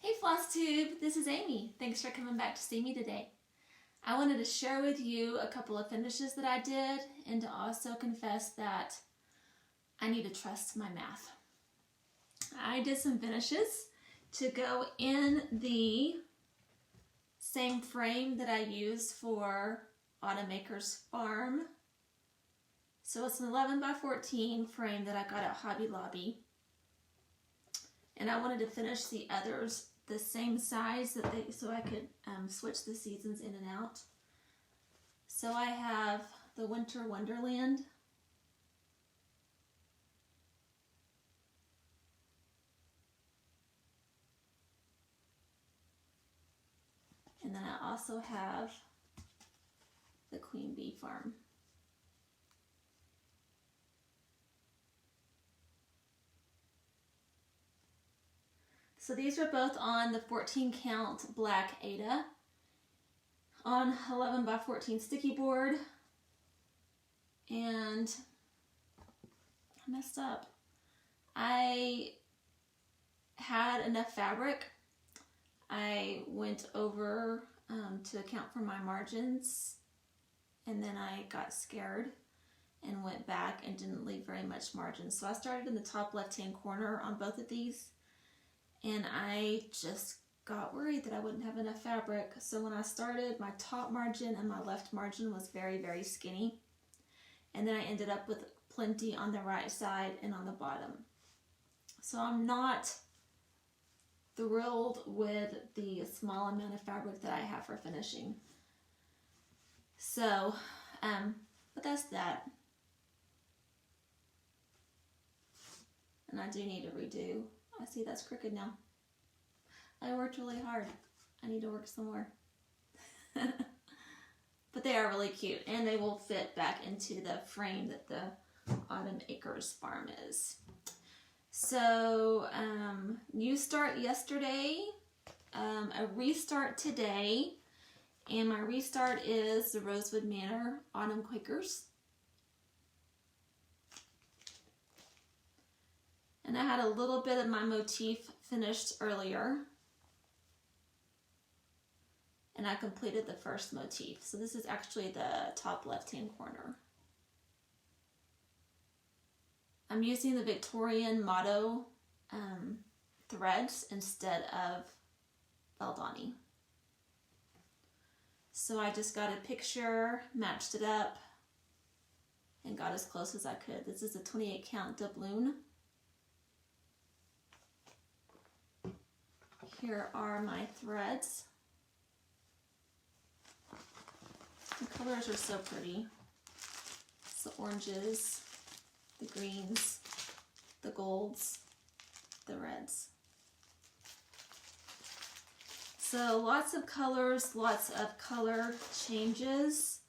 Hey Flosstube, this is Amy. Thanks for coming back to see me today. I wanted to share with you a couple of finishes that I did and to also confess that I need to trust my math. I did some finishes to go in the same frame that I use for Automaker's Farm. So it's an 11 by 14 frame that I got at Hobby Lobby. And I wanted to finish the others the same size so I could switch the seasons in and out. So I have the Winter Wonderland. And then I also have the Queen Bee Farm. So these are both on the 14 count black Ada on 11 by 14 sticky board. And I messed up. I had enough fabric. I went over to account for my margins, and then I got scared and went back and didn't leave very much margin. So I started in the top left-hand corner on both of these. And I just got worried that I wouldn't have enough fabric. So when I started, my top margin and my left margin was very, very skinny. And then I ended up with plenty on the right side and on the bottom. So I'm not thrilled with the small amount of fabric that I have for finishing. So, but that's that. And I do need to redo. I see that's crooked now. I worked really hard. I need to work some more. But they are really cute, and they will fit back into the frame that the Autumn Acres Farm is. So, new start yesterday, a restart today, and my restart is the Rosewood Manor Autumn Quakers. And I had a little bit of my motif finished earlier. And I completed the first motif. So this is actually the top left-hand corner. I'm using the Victorian motto threads instead of Eldani. So I just got a picture, matched it up, and got as close as I could. This is a 28 count doubloon. Here are my threads. The colors are so pretty. It's the oranges, the greens, the golds, the reds. So lots of colors, lots of color changes.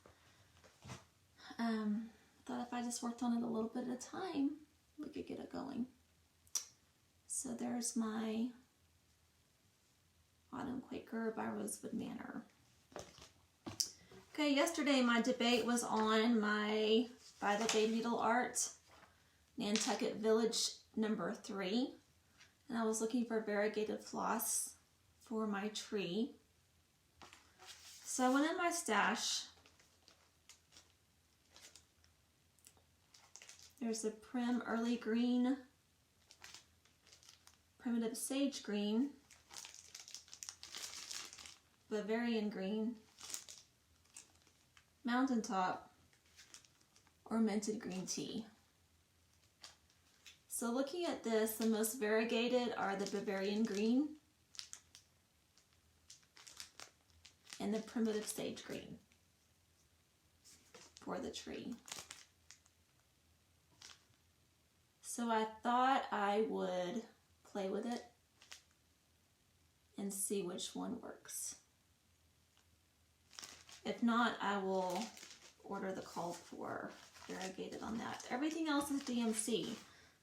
Thought if I just worked on it a little bit at a time, we could get it going. So there's my Autumn Quaker by Rosewood Manor. Okay, yesterday my debate was on my By the Bay Needle Art Nantucket Village number 3. And I was looking for variegated floss for my tree. So I went in my stash. There's a Prim Early Green, Primitive Sage Green, Bavarian Green, Mountaintop, or Minted Green Tea. So looking at this, the most variegated are the Bavarian Green and the Primitive Sage Green for the tree. So I thought I would play with it and see which one works. If not, I will order the called for variegated on that. Everything else is DMC,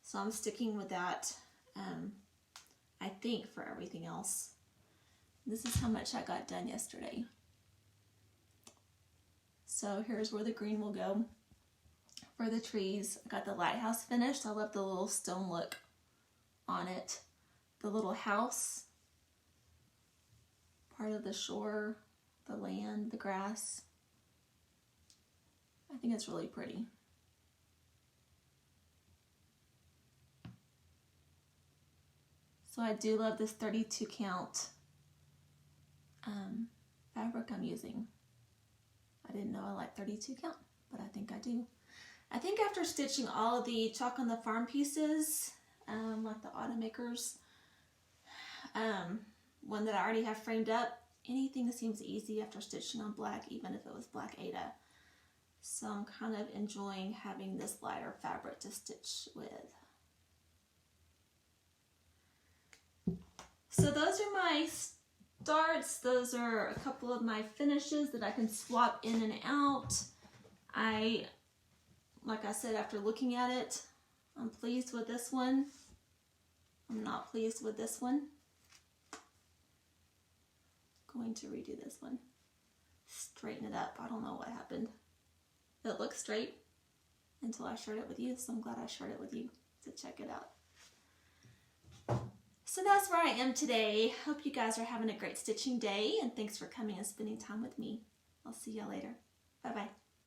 so I'm sticking with that, I think, for everything else. This is how much I got done yesterday. So here's where the green will go for the trees. I got the lighthouse finished. I love the little stone look on it. The little house part of the shore, the land, the grass. I think it's really pretty. So I do love this 32 count fabric I'm using. I didn't know I liked 32 count, but I think I do. I think after stitching all of the Chalk on the Farm pieces, like the Automakers, one that I already have framed up, anything seems easy after stitching on black, even if it was black Ada. So I'm kind of enjoying having this lighter fabric to stitch with. So those are my starts. Those are a couple of my finishes that I can swap in and out. Like I said, after looking at it, I'm pleased with this one. I'm not pleased with this one. Going to redo this one. Straighten it up. I don't know what happened. It looks straight until I shared it with you, so I'm glad I shared it with you to check it out. So that's where I am today. Hope you guys are having a great stitching day, and thanks for coming and spending time with me. I'll see y'all later. Bye-bye.